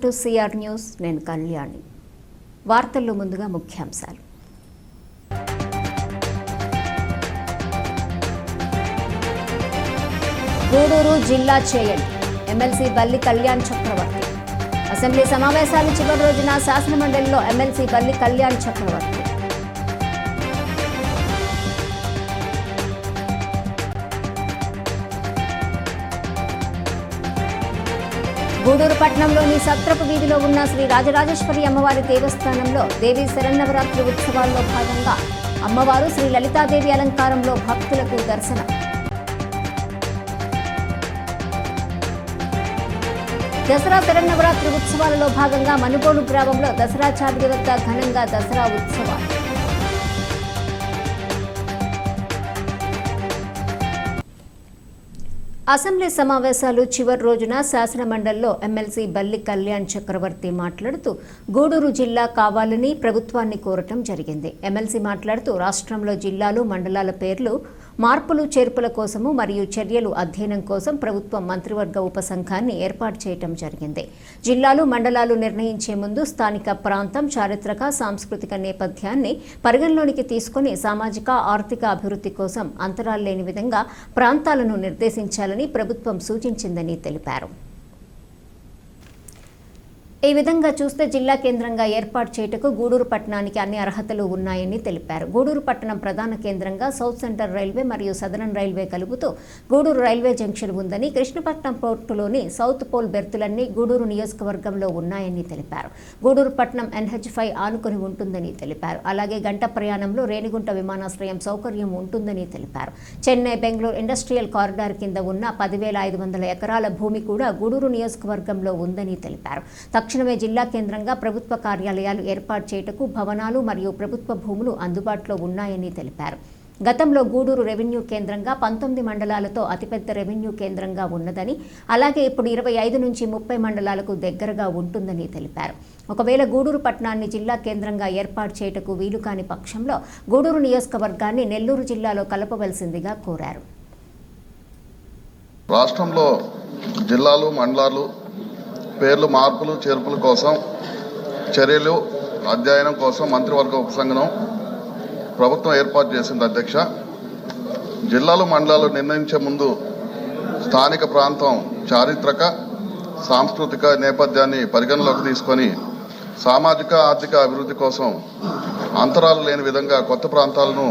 To CR news నేను కళ్యాణి. వార్తల్లో ముందుగా ముఖ్యాంశాలు. గూడూరు జిల్లా చేయండి ఎమ్మెల్సీ బల్లి కళ్యాణ్ చక్రవర్తి. అసెంబ్లీ సమావేశాలు చివరి రోజున శాసనమండలిలో ఎమ్మెల్సీ బల్లి కళ్యాణ్ చక్రవర్తి. గూడూరు పట్టణంలోని సత్రపు వీధిలో ఉన్న శ్రీ రాజరాజేశ్వరి అమ్మవారి దేవస్థానంలో దేవీ శరన్నవరాత్రి ఉత్సవాల్లో భాగంగా అమ్మవారు శ్రీ లలితాదేవి అలంకారంలో భక్తులకు దర్శనం. దసరా శరన్నవరాత్రి ఉత్సవాలలో భాగంగా మనుగోడు గ్రామంలో దసరా చావిడి వద్ద ఘనంగా దసరా ఉత్సవాలు. అసెంబ్లీ సమావేశాలు చివరి రోజున శాసనమండలిలో ఎమ్మెల్సీ బల్లి కళ్యాణ్ చక్రవర్తి మాట్లాడుతూ గూడూరు జిల్లా కావాలని ప్రభుత్వాన్ని కోరటం జరిగింది. ఎమ్మెల్సీ మాట్లాడుతూ రాష్ట్రంలో జిల్లాలు మండలాల పేర్లు మార్పులు చేర్పుల కోసము మరియు చర్యలు అధ్యయనం కోసం ప్రభుత్వం మంత్రివర్గ ఉపసంఘాన్ని ఏర్పాటు చేయడం జరిగింది. జిల్లాలు మండలాలు నిర్ణయించే ముందు స్థానిక ప్రాంతం చారిత్రక సాంస్కృతిక నేపథ్యాన్ని పరిగణలోనికి తీసుకుని సామాజిక ఆర్థిక అభివృద్ధి కోసం అంతరాలు లేని విధంగా ప్రాంతాలను నిర్దేశించాలని ప్రభుత్వం సూచించిందని తెలిపారు. ఈ విధంగా చూస్తే జిల్లా కేంద్రంగా ఏర్పాటు చేయటకు గూడూరు పట్టణానికి అన్ని అర్హతలు ఉన్నాయని తెలిపారు. గూడూరు పట్టణం ప్రధాన కేంద్రంగా సౌత్ సెంటర్ రైల్వే మరియు సదరన్ రైల్వే కలుపుతూ గూడూరు రైల్వే జంక్షన్ ఉందని, కృష్ణపట్నం పోర్టులోని సౌత్ పోల్ బెర్తులన్నీ గూడూరు నియోజకవర్గంలో ఉన్నాయని తెలిపారు. గూడూరు పట్టణం NH5 ఆనుకొని ఉంటుందని తెలిపారు. అలాగే గంట ప్రయాణంలో రేణిగుంట విమానాశ్రయం సౌకర్యం ఉంటుందని తెలిపారు. చెన్నై బెంగళూరు ఇండస్ట్రియల్ కారిడార్ కింద ఉన్న 10,500 ఎకరాల భూమి కూడా గూడూరు నియోజకవర్గంలో ఉందని తెలిపారు. తక్షణమే జిల్లా కేంద్రంగా ప్రభుత్వ కార్యాలయాలు ఏర్పాటు చేయటకు భవనాలు మరియు ప్రభుత్వ భూములు అందుబాటులో ఉన్నాయని తెలిపారు. గతంలో గూడూరు రెవెన్యూ కేంద్రంగా 19 మండలాలతో అతిపెద్ద రెవెన్యూ కేంద్రంగా ఉన్నదని, అలాగే ఇప్పుడు 25 నుంచి 30 మండలాలకు దగ్గరగా ఉంటుందని తెలిపారు. ఒకవేళ గూడూరు పట్టణాన్ని జిల్లా కేంద్రంగా ఏర్పాటు చేయటకు వీలు కాని పక్షంలో గూడూరు నియోజకవర్గాన్ని నెల్లూరు జిల్లాలో కలపవలసిందిగా కోరారు. రాష్ట్రంలో జిల్లాలు మండలాలు పేర్లు మార్పులు చేర్పుల కోసం చర్యలు అధ్యయనం కోసం మంత్రివర్గ ఉపసంఘం ప్రభుత్వం ఏర్పాటు చేసింది. అధ్యక్ష, జిల్లాలు మండలాలు నిర్ణయించే ముందు స్థానిక ప్రాంతం చారిత్రక సాంస్కృతిక నేపథ్యాన్ని పరిగణలోకి తీసుకొని సామాజిక ఆర్థిక అభివృద్ధి కోసం అంతరాలు లేని విధంగా కొత్త ప్రాంతాలను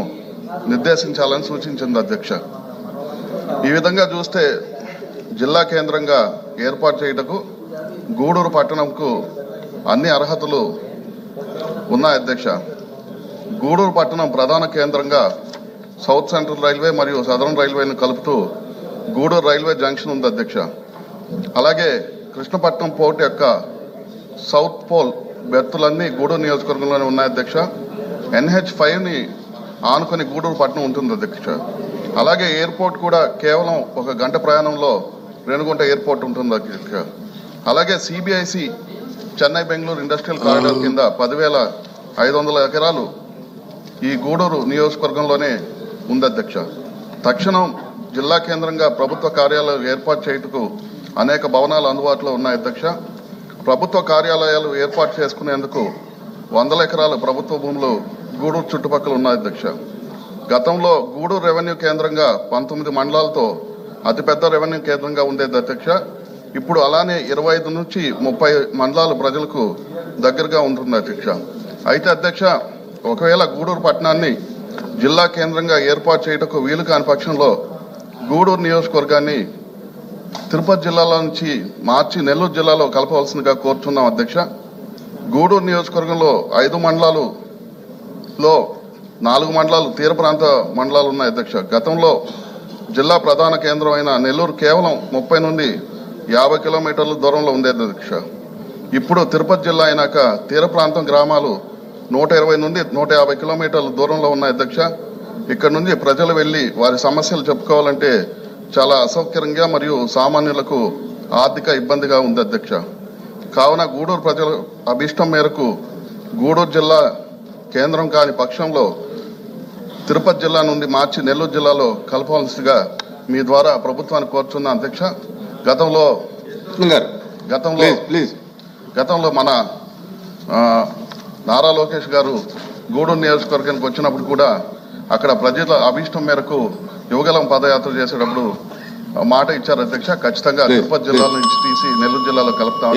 నిర్దేశించాలని సూచించింది. అధ్యక్ష, ఈ విధంగా చూస్తే జిల్లా కేంద్రంగా ఏర్పాటు చేయటకు గూడూరు పట్టణంకు అన్ని అర్హతలు ఉన్నాయి. అధ్యక్ష, గూడూరు పట్టణం ప్రధాన కేంద్రంగా సౌత్ సెంట్రల్ రైల్వే మరియు సదరన్ రైల్వేను కలుపుతూ గూడూరు రైల్వే జంక్షన్ ఉంది. అధ్యక్ష, అలాగే కృష్ణపట్నం పోర్ట్ యొక్క సౌత్ పోల్ బెర్తులన్నీ గూడూరు నియోజకవర్గంలోనే ఉన్నాయి. అధ్యక్ష, NH5ని ఆనుకొని గూడూరు పట్టణం ఉంటుంది. అధ్యక్ష, అలాగే ఎయిర్పోర్ట్ కూడా కేవలం 1 గంట ప్రయాణంలో రేణిగుంట ఎయిర్పోర్ట్ ఉంటుంది. అధ్యక్ష, అలాగే CBIC Chennai Bengaluru industrial corridor కింద 10,500 ఎకరాలు ఈ గూడూరు నియోజకవర్గంలోనే ఉంది. అధ్యక్ష, తక్షణం జిల్లా కేంద్రంగా ప్రభుత్వ కార్యాలయాలు ఏర్పాటు చేయటకు అనేక భవనాలు అందుబాటులో ఉన్నాయి. అధ్యక్ష, ప్రభుత్వ కార్యాలయాలు ఏర్పాటు చేసుకునేందుకు 100 ఎకరాల ప్రభుత్వ భూములు గూడూరు చుట్టుపక్కల ఉన్నాయి. అధ్యక్ష, గతంలో గూడూరు రెవెన్యూ కేంద్రంగా 19 మండలాలతో అతిపెద్ద రెవెన్యూ కేంద్రంగా ఉండేది. అధ్యక్ష, ఇప్పుడు అలానే 25 నుంచి 30 మండలాల ప్రజలకు దగ్గరగా ఉంటుంది. అధ్యక్ష, అయితే అధ్యక్ష, ఒకవేళ గూడూరు పట్టణాన్ని జిల్లా కేంద్రంగా ఏర్పాటు చేయటకు వీలు కాని పక్షంలో గూడూరు నియోజకవర్గాన్ని తిరుపతి జిల్లాలో నుంచి మార్చి నెల్లూరు జిల్లాలో కలపవలసిందిగా కోరుతున్నాం. అధ్యక్ష, గూడూరు నియోజకవర్గంలో 5 మండలాలులో 4 మండలాలు తీర ప్రాంత మండలాలు ఉన్నాయి. అధ్యక్ష, గతంలో జిల్లా ప్రధాన కేంద్రం అయిన నెల్లూరు కేవలం 30 నుండి 50 కిలోమీటర్ల దూరంలో ఉండేది. అధ్యక్ష, ఇప్పుడు తిరుపతి జిల్లా అయినాక తీర ప్రాంతం గ్రామాలు 120 నుండి 150 కిలోమీటర్ల దూరంలో ఉన్నాయి. అధ్యక్ష, ఇక్కడ నుంచి ప్రజలు వెళ్లి వారి సమస్యలు చెప్పుకోవాలంటే చాలా అసౌకర్యంగా మరియు సామాన్యులకు ఆర్థిక ఇబ్బందిగా ఉంది. అధ్యక్ష, కావున గూడూరు ప్రజల అభిష్టం మేరకు గూడూరు జిల్లా కేంద్రం కాని పక్షంలో తిరుపతి జిల్లా నుండి మార్చి నెల్లూరు జిల్లాలో కలపవలసిగా మీ ద్వారా ప్రభుత్వాన్ని కోరుతున్నా. అధ్యక్ష, గతంలో గతంలో మన నారా లోకేష్ గారు గూడూరు నియోజకవర్గానికి వచ్చినప్పుడు కూడా అక్కడ ప్రజల అభీష్టం మేరకు యువగలం పాదయాత్ర చేసేటప్పుడు మాట ఇచ్చారు అధ్యక్ష, ఖచ్చితంగా తిరుపతి జిల్లా నుంచి తీసి నెల్లూరు జిల్లాలో కలుపుతాం.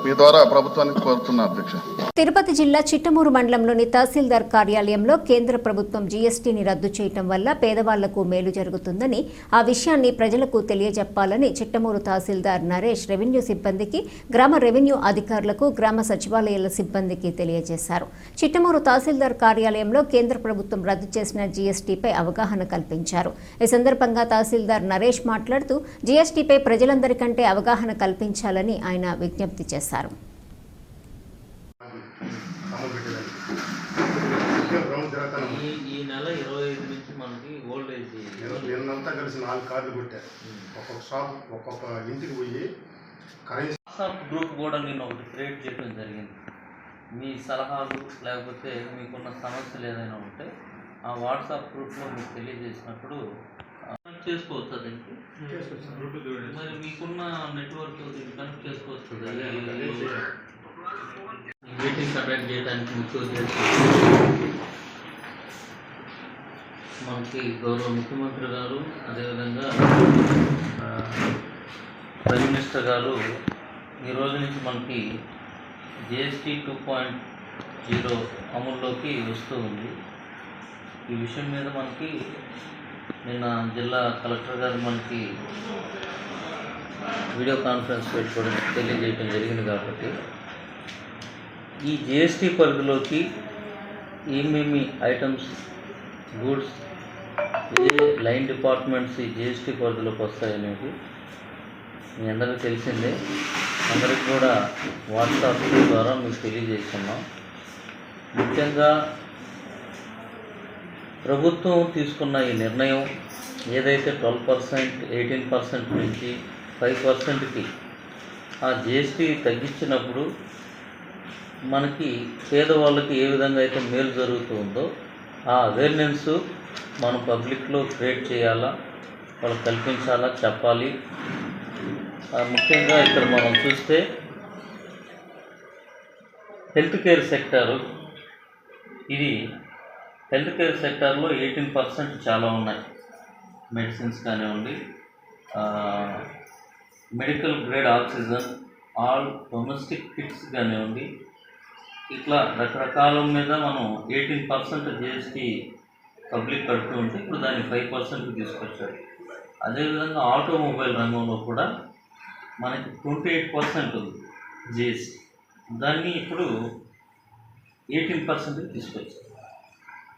మీ ద్వారా ప్రభుత్వానికి కోరుతున్నా అధ్యక్ష. తిరుపతి జిల్లా చిట్టమూరు మండలంలోని తహసీల్దార్ కార్యాలయంలో కేంద్ర ప్రభుత్వం జీఎస్టీని రద్దు చేయడం వల్ల పేదవాళ్లకు మేలు జరుగుతుందని, ఆ విషయాన్ని ప్రజలకు తెలియజెప్పాలని చిట్టమూరు తహసీల్దార్ నరేష్ రెవెన్యూ సిబ్బందికి, గ్రామ రెవెన్యూ అధికారులకు, గ్రామ సచివాలయాల సిబ్బందికి తెలియజేశారు. చిట్టమూరు తహసీల్దార్ కార్యాలయంలో కేంద్ర ప్రభుత్వం రద్దు చేసిన జీఎస్టీపై అవగాహన కల్పించారు. ఈ సందర్భంగా తహసీల్దార్ నరేష్ మాట్లాడుతూ జీఎస్టీపై ప్రజలందరికంటే అవగాహన కల్పించాలని ఆయన విజ్ఞప్తి చేశారు. ఈ నెల 25 నుంచి మనకి ఓల్డ్ ఏజ్ నిన్నంతా కలిసి 4 కార్లు కొట్టారు. ఒక్కొక్క షాప్ ఒక్కొక్క ఇంటికి పోయి వాట్సాప్ గ్రూప్ కూడా నేను ఒకటి క్రియేట్ చేయడం జరిగింది. మీ సలహాలు లేకపోతే మీకున్న సమస్యలు ఏదైనా ఉంటే ఆ వాట్సాప్ గ్రూప్లో మీకు తెలియజేసినప్పుడు చేసుకోవచ్చు. అదండి మరి మీకున్న నెట్వర్క్ కనెక్ట్ చేసుకోవచ్చు. మీటింగ్ కండక్ట్ చేయడానికి ముఖ్య ఉద్దేశం మనకి గౌరవ ముఖ్యమంత్రి గారు, అదేవిధంగా ప్రైమ్ మినిస్టర్ గారు ఈ రోజు నుంచి మనకి జిఎస్టీ 2.0 అమల్లోకి వస్తూ ఉంది. ఈ విషయం మీద మనకి నిన్న జిల్లా కలెక్టర్ గారు మనకి వీడియో కాన్ఫరెన్స్ పెట్టుకోవడం తెలియజేయడం జరిగింది. కాబట్టి ఈ జిఎస్టీ పరిధిలోకి ఏమేమి ఐటమ్స్, గూడ్స్, ఏ లైన్ డిపార్ట్మెంట్స్ ఈ జిఎస్టీ పరిధిలోకి వస్తాయనేది మీ అందరికీ తెలిసిందే. అందరికి కూడా వాట్సాప్ ద్వారా మీకు తెలియజేస్తున్నాం. ముఖ్యంగా ప్రభుత్వం తీసుకున్న ఈ నిర్ణయం ఏదైతే 12%, 18% నుంచి 5%కి ఆ జిఎస్టీ తగ్గించినప్పుడు మనకి పేదవాళ్ళకి ఏ విధంగా అయితే మేలు జరుగుతుందో ఆ అవేర్నెస్ మనం పబ్లిక్లో క్రియేట్ చేయాలా, వాళ్ళకి కల్పించాలా, చెప్పాలి. ముఖ్యంగా ఇక్కడ మనం చూస్తే హెల్త్ కేర్ సెక్టారు, ఇది హెల్త్ కేర్ సెక్టార్లో 18% చాలా ఉన్నాయి. మెడిసిన్స్ కానివ్వండి, medical grade oxygen, all domestic kits కానివ్వండి, ఇట్లా రకరకాల మీద మనం 18% జిఎస్టీ పబ్లిక్ కడుతూ ఉంటే ఇప్పుడు దాన్ని 5% తీసుకొచ్చారు. అదేవిధంగా ఆటోమొబైల్ రంగంలో కూడా మనకి 28% ఉంది జిఎస్టీ, దాన్ని ఇప్పుడు 18% తీసుకొచ్చారు.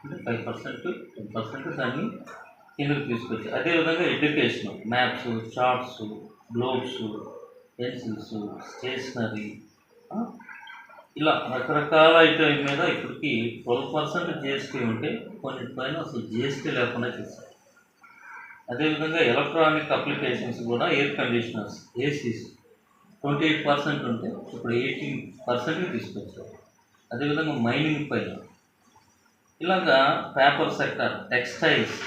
అంటే 5%, 10% దాన్ని కిందకి తీసుకొచ్చారు. అదేవిధంగా education, maps, charts, globes, pencils, stationery, ఇలా రకరకాల ఐటమ్ మీద ఇప్పటికి 12% జిఎస్టీ ఉంటే కొన్నిటిపైన అసలు జిఎస్టీ లేకుండా చేశారు. అదేవిధంగా ఎలక్ట్రానిక్ అప్లికేషన్స్ కూడా, ఎయిర్ కండిషనర్స్, ఏసీస్ 28% ఉంటే ఇప్పుడు 18%కి తీసుకొచ్చారు. అదేవిధంగా మైనింగ్ పైన, ఇలాగా పేపర్ సెక్టర్, టెక్స్టైల్స్,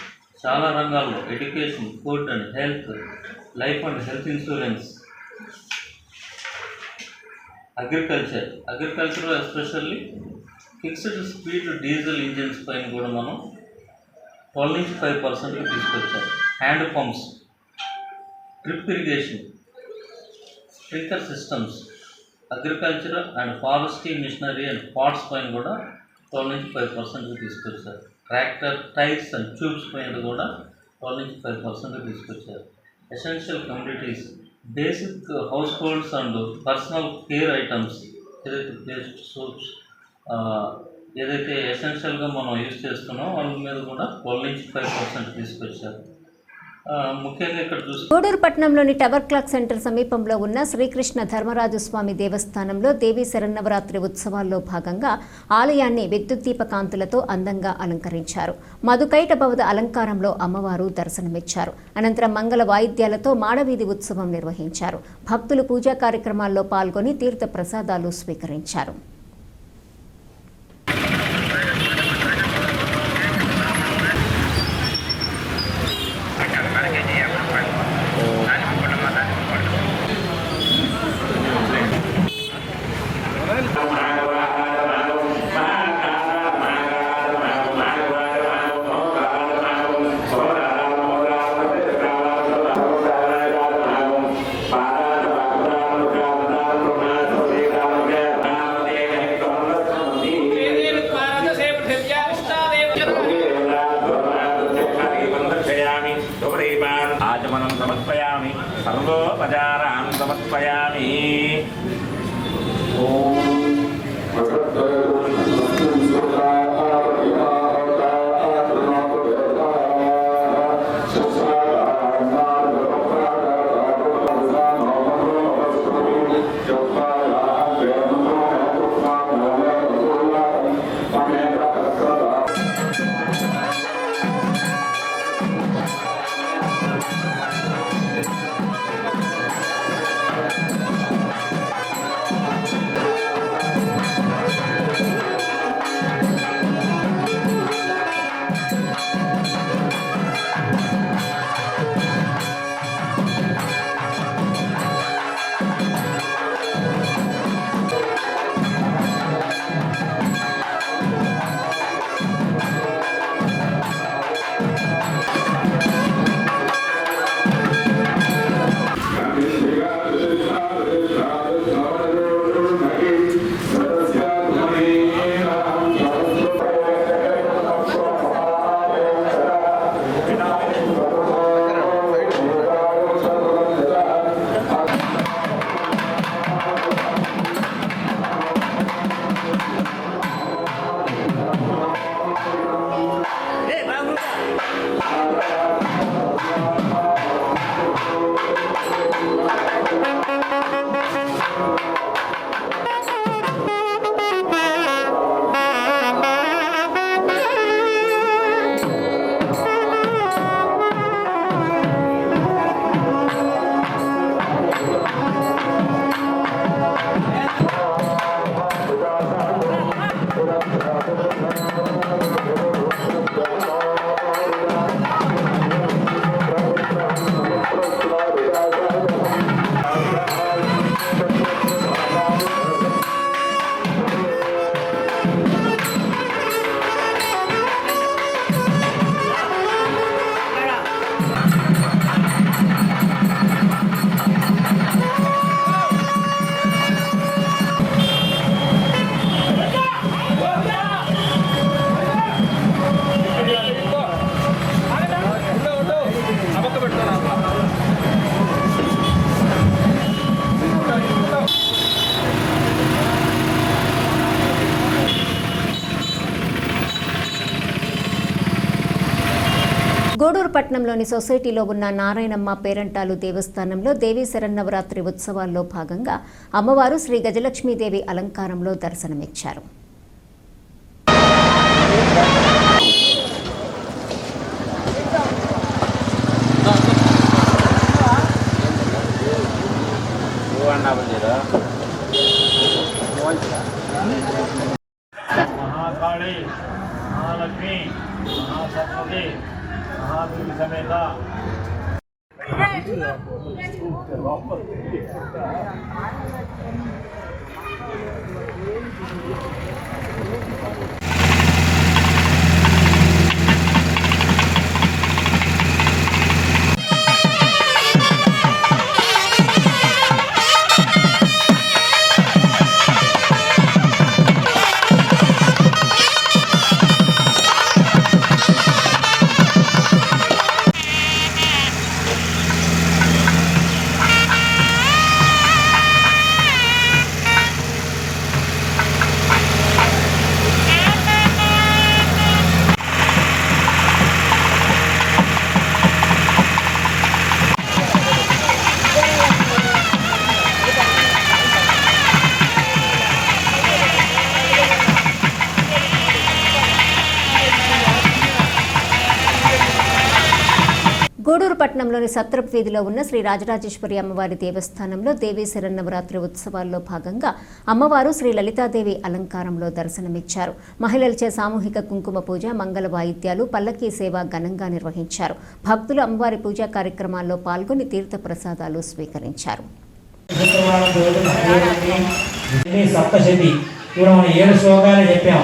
చాలా రంగాల్లో, education, food and health, life and health insurance, agriculture especially fixed speed diesel engines పైన కూడా మనం 12 నుంచి 5%కి తీసుకొచ్చారు. Hand pumps, drip irrigation, sprinkler systems, agriculture and forestry machinery and parts పైన కూడా 12 నుంచి 5%కి తీసుకొచ్చారు. ట్రాక్టర్ టైర్స్ అండ్ ట్యూబ్స్ పైన కూడా 12 నుంచి 5%కి తీసుకొచ్చారు. Essential communities, basic house holds and personal care items, ఏదైతే పేస్ట్, సోప్స్, ఏదైతే ఎసెన్షియల్గా మనం యూజ్ చేస్తున్నామో వాళ్ళ మీద కూడా 12 నుంచి 5% తీసుకొచ్చారు. ముఖ్యంగా ఇక్కడ చూస్తే గూడూరు పట్టణంలోని టవర్ క్లాక్ సెంటర్ సమీపంలో ఉన్న శ్రీకృష్ణ ధర్మరాజు స్వామి దేవస్థానంలో దేవీ శరన్నవరాత్రి ఉత్సవాల్లో భాగంగా ఆలయాన్ని విద్యుత్ దీపకాంతులతో అందంగా అలంకరించారు. మధుకైట బౌద్ధ అలంకారంలో అమ్మవారు దర్శనమిచ్చారు. అనంతరం మంగళ వాయిద్యాలతో మాడవీధి ఉత్సవం నిర్వహించారు. భక్తులు పూజా కార్యక్రమాల్లో పాల్గొని తీర్థ ప్రసాదాలు స్వీకరించారు. सर्वोपचारान् समर्पयामि। గూడూరు పట్టణంలోని సొసైటీలో ఉన్న నారాయణమ్మ పేరంటాలు దేవస్థానంలో దేవీ శరన్నవరాత్రి ఉత్సవాల్లో భాగంగా అమ్మవారు శ్రీ గజలక్ష్మీదేవి అలంకారంలో దర్శనమిచ్చారు. महाकाली महालक्ष्मी महासरस्वती महादेवी समेत గూడూరు పట్టణంలోని సత్రప్ వీధిలో ఉన్న శ్రీ రాజరాజేశ్వరి అమ్మవారి దేవస్థానంలో దేవీ శరన్నవరాత్రి ఉత్సవాల్లో భాగంగా అమ్మవారు శ్రీ లలితాదేవి అలంకారంలో దర్శనమిచ్చారు. మహిళలచే సామూహిక కుంకుమ పూజ, మంగళ వాయిద్యాలు, పల్లకీ సేవ ఘనంగా నిర్వహించారు. భక్తులు అమ్మవారి పూజా కార్యక్రమాల్లో పాల్గొని తీర్థ ప్రసాదాలు స్వీకరించారు. సప్తశతి ఇప్పుడు మనం 7 శ్లోకాలు చెప్పాం.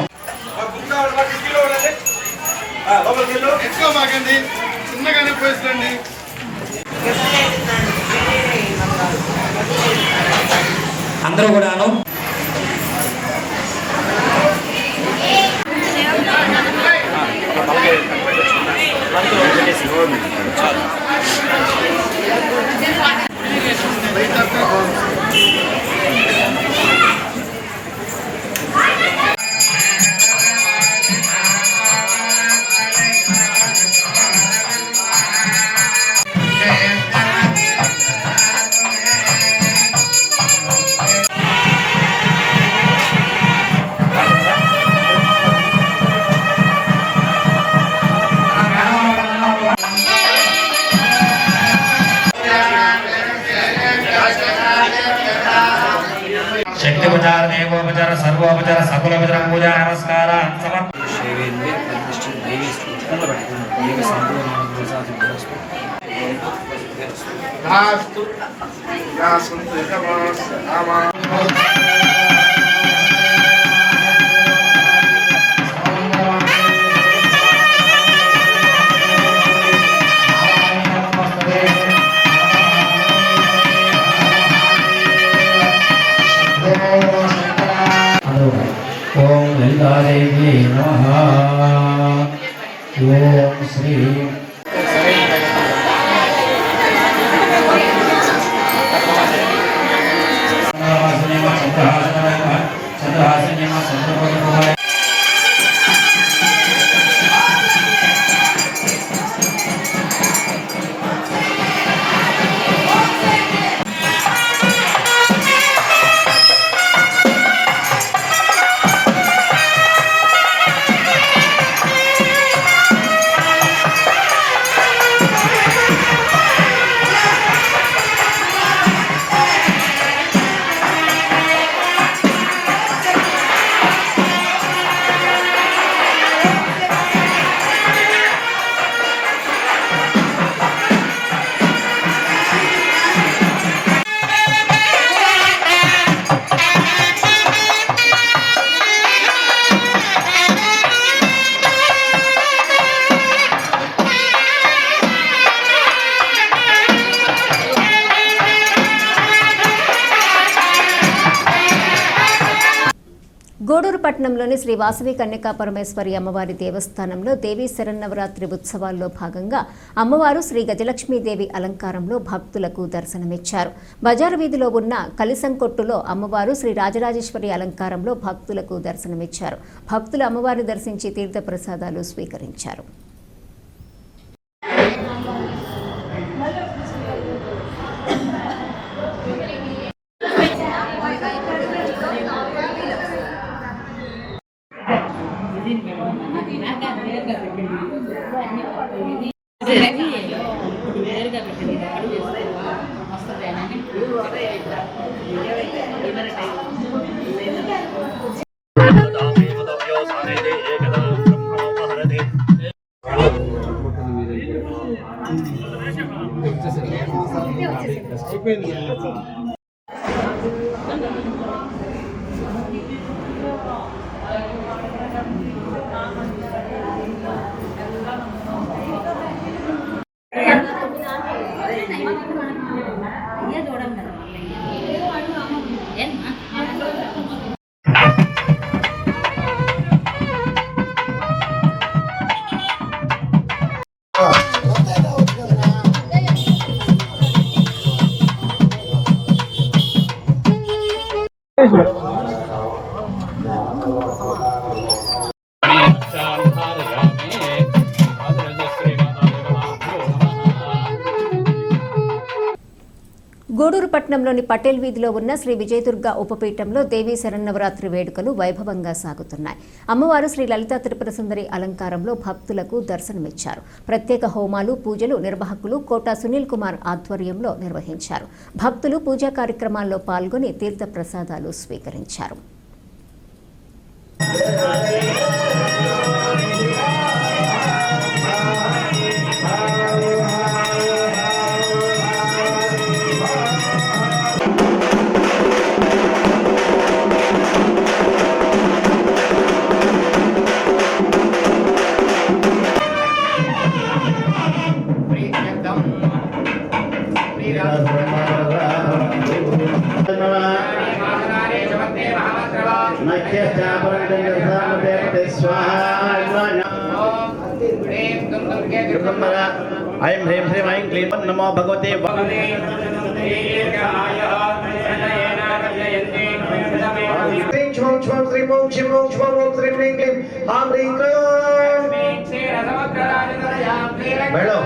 చిన్నగానే పోయిస్తండి. అందరూ కూడాను చాలు शक्तिपचार देवोपचार सर्वोपचार सकुलोपचार पूजा नमस्कार शैवेन्द्रे प्रतिष्ठित देवी स्तोत्र देवी संपूर्ण ओम ललितादेवी नमः। ओम श्री గూడూరు పట్టణంలోని శ్రీ వాసవి కన్యకా పరమేశ్వరి అమ్మవారి దేవస్థానంలో దేవీ శరన్నవరాత్రి ఉత్సవాల్లో భాగంగా అమ్మవారు శ్రీ గజలక్ష్మీదేవి అలంకారంలో భక్తులకు దర్శనమిచ్చారు. బజారు వీధిలో ఉన్న కలిసంకొట్టులో అమ్మవారు శ్రీ రాజరాజేశ్వరి అలంకారంలో భక్తులకు దర్శనమిచ్చారు. భక్తులు అమ్మవారిని దర్శించి తీర్థ ప్రసాదాలు స్వీకరించారు. గూడూరు పట్టణంలోని పటేల్ వీధిలో ఉన్న శ్రీ విజయదుర్గ ఉపపీఠంలో దేవీ శరన్నవరాత్రి వేడుకలు వైభవంగా సాగుతున్నాయి. అమ్మవారు శ్రీ లలితా త్రిపుర సుందరి అలంకారంలో భక్తులకు దర్శనమిచ్చారు. ప్రత్యేక హోమాలు, పూజలు నిర్వాహకులు కోటా సునీల్ కుమార్ ఆధ్వర్యంలో నిర్వహించారు. భక్తులు పూజా కార్యక్రమాల్లో పాల్గొని తీర్థ ప్రసాదాలు స్వీకరించారు. ऐं ह्रीं श्रीं ऐं क्लीं नमो भगवते क्षिम ओम शिवम ओम श्रीं ह्रीं क्लीं हां ह्रीं क्लीं बैठो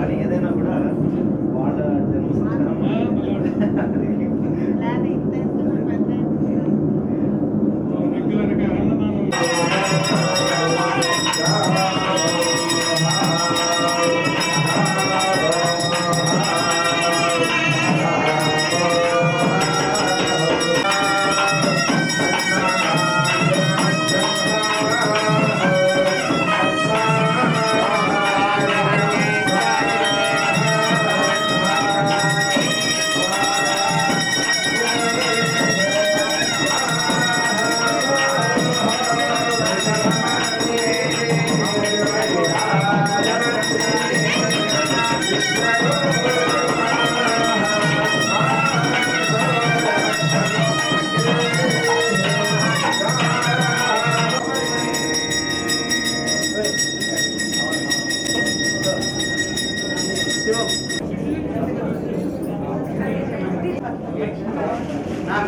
అది ఏదైనా కూడా వాళ్ళ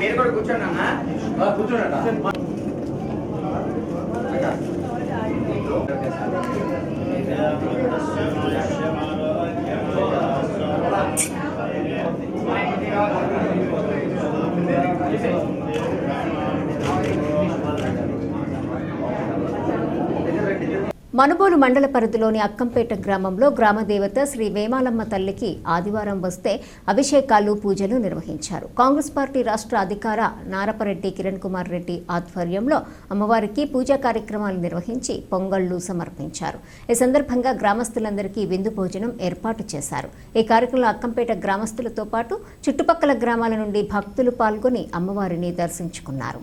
మీరు కూడా కూర్చోండి అన్న కూర్చోండి మనుబోలు మండల పరిధిలోని అక్కంపేట గ్రామంలో గ్రామదేవత శ్రీ వేమాలమ్మ తల్లికి ఆదివారం వస్తే అభిషేకాలు పూజలు నిర్వహించారు. కాంగ్రెస్ పార్టీ రాష్ట్ర అధికార నారపరెడ్డి కిరణ్ కుమార్ రెడ్డి ఆధ్వర్యంలో అమ్మవారికి పూజా కార్యక్రమాలు నిర్వహించి పొంగళ్లు సమర్పించారు. ఈ సందర్భంగా గ్రామస్తులందరికీ విందు భోజనం ఏర్పాటు చేశారు. ఈ కార్యక్రమంలో అక్కంపేట గ్రామస్తులతో పాటు చుట్టుపక్కల గ్రామాల నుండి భక్తులు పాల్గొని అమ్మవారిని దర్శించుకున్నారు.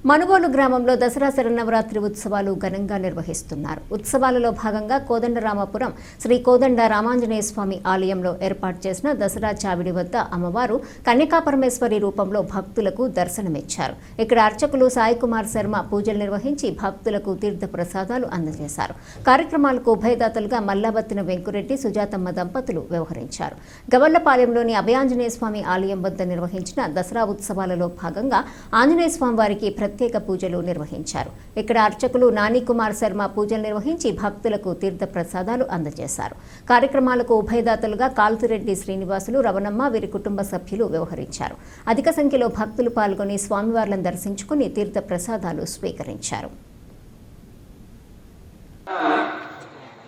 మనుబోలు గ్రామంలో దసరా శరన్నవరాత్రి ఉత్సవాలు ఘనంగా నిర్వహిస్తున్నారు. ఉత్సవాలలో భాగంగా కోదండరామపురం శ్రీ కోదండ రామాంజనేయ స్వామి ఆలయంలో ఏర్పాటు చేసిన దసరా చావిడి వద్ద అమ్మవారు కన్యకాపరమేశ్వరి రూపంలో భక్తులకు దర్శనమిచ్చారు. ఇక్కడ అర్చకులు సాయి కుమార్ శర్మ పూజలు నిర్వహించి భక్తులకు తీర్థ ప్రసాదాలు అందజేశారు. కార్యక్రమాలకు ఉభయదాతలుగా మల్లాబత్తిన వెంకురెడ్డి, సుజాతమ్మ దంపతులు వ్యవహరించారు. గవళ్లపాలెంలోని అభయాంజనేయ స్వామి ఆలయం వద్ద నిర్వహించిన దసరా ఉత్సవాలలో భాగంగా ఆంజనేయ స్వామి వారికి ప్రత్యేక పూజలు నిర్వహించారు. ఇక్కడ అర్చకులు నాని కుమార్ శర్మ పూజలు నిర్వహించి భక్తులకు తీర్థ ప్రసాదాలు అందజేశారు. కార్యక్రమాలకు ఉభయదాతలుగా కాల్తిరెడ్డి శ్రీనివాసులు, రవణమ్మ, వీరి కుటుంబ సభ్యులు వ్యవహరించారు. అధిక సంఖ్యలో భక్తులు పాల్గొని స్వామివార్లను దర్శించుకుని తీర్థ ప్రసాదాలు స్వీకరించారు.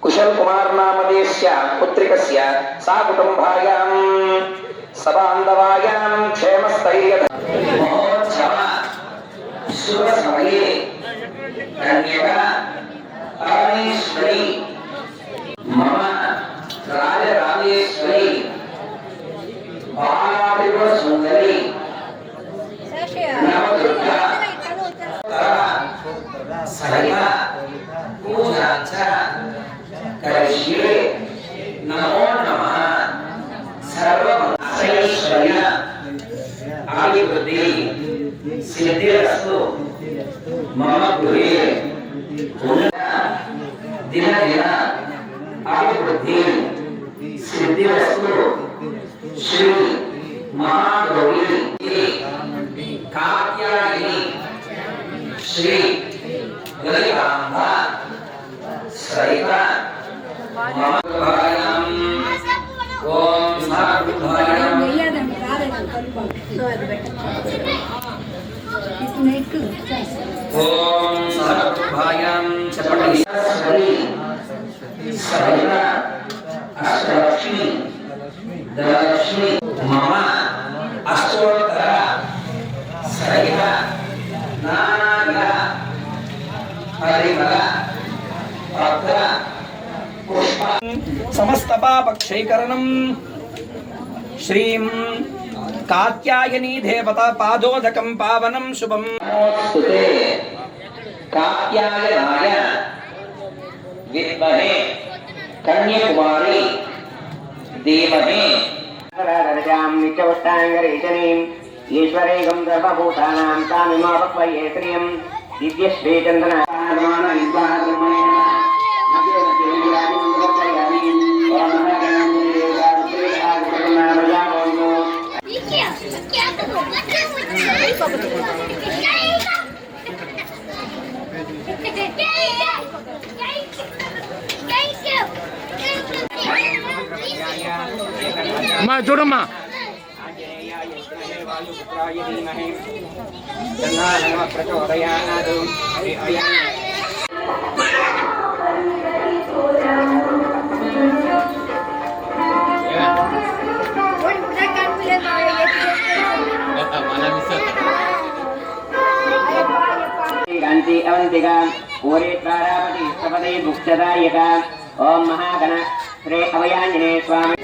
కుశల్ కుమార్ నామదేశ్య పుత్రికస్య సా కుటుంబాయాం సబాంధవాయాం క్షేమస్థైర్య శుభ సమయే కన్యకా పరమేశ్వరి మమ రాజరాజేశ్వరి బాలాత్రిపుర సుందరి నవదుర్గా సహిత పూజాచ కరిష్యే నమో నమః సర్వైశ్వర్య అభివృద్ధి సిద్ధిరస్తు మమ గృహే దిన దిన అభివృద్ధి సిద్ధిరస్తు శ్రీ మహాగౌరీ కాత్యాయని శ్రీ లలితాంబ సహిత మమ భాయం ఓం సాగుభాయం ఓం సాగుభాయం చెప్పండి. సహిత అష్టలక్ష్మి ధనలక్ష్మి మమ అష్టోత్తర సహిత నానావిధ పరిమళ పత్ర పుష్ప సమస్త పాపక్షైకరణం శ్రీం కాత్యాయనీ దేవత పాదోదకం పావనం శుభం. నమోస్తుతే కాత్యాయనాయ విద్మహే కన్యాకుమారి ధీమహి నిత్యవష్టాంగరేచనీం ఈశ్వరేగం సర్వభూతానాం తామిమాపక్వయే శ్రియం దివ్యశ్రీచందన అమ్మా చూడమ్మా. కాంతి అవంతిగా పూరేశ్వరాపతి సపదే భుక్షదాయక ఓం మహాగణ శ్రీ అభయాంజనేయ స్వామి.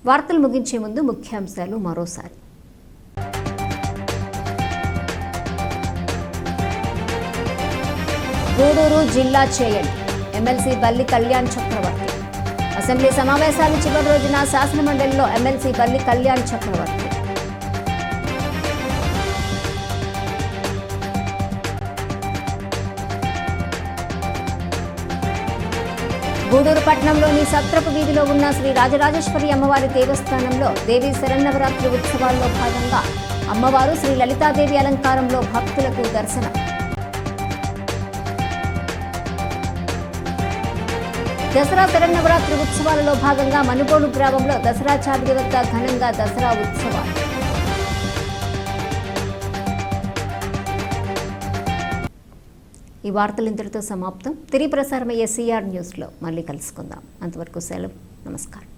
వార్తలు ముగించే ముందు ముఖ్యాంశాలు మరోసారి. గూడూరు జిల్లా చేయండి ఎమ్మెల్సీ బల్లి కళ్యాణ్ చక్రవర్తి. అసెంబ్లీ సమావేశాల చివరి రోజున శాసనమండలిలో ఎమ్మెల్సీ బల్లి కళ్యాణ్ చక్రవర్తి. గూడూరు పట్టణంలోని సత్రపు వీధిలో ఉన్న శ్రీ రాజరాజేశ్వరి అమ్మవారి దేవస్థానంలో దేవీ శరన్నవరాత్రి ఉత్సవాల్లో భాగంగా అమ్మవారు శ్రీ లలితాదేవి అలంకారంలో భక్తులకు దర్శనం. దసరా శరన్నవరాత్రి ఉత్సవాలలో భాగంగా మనుగోడు గ్రామంలో దసరా చావిడి వద్ద ఘనంగా దసరా ఉత్సవాలు. ఈ వార్తలు ఇంతటితో సమాప్తం. తిరిగి ప్రసారమయ్యే సిఆర్ న్యూస్లో మళ్ళీ కలుసుకుందాం. అంతవరకు సెలవు. నమస్కారం.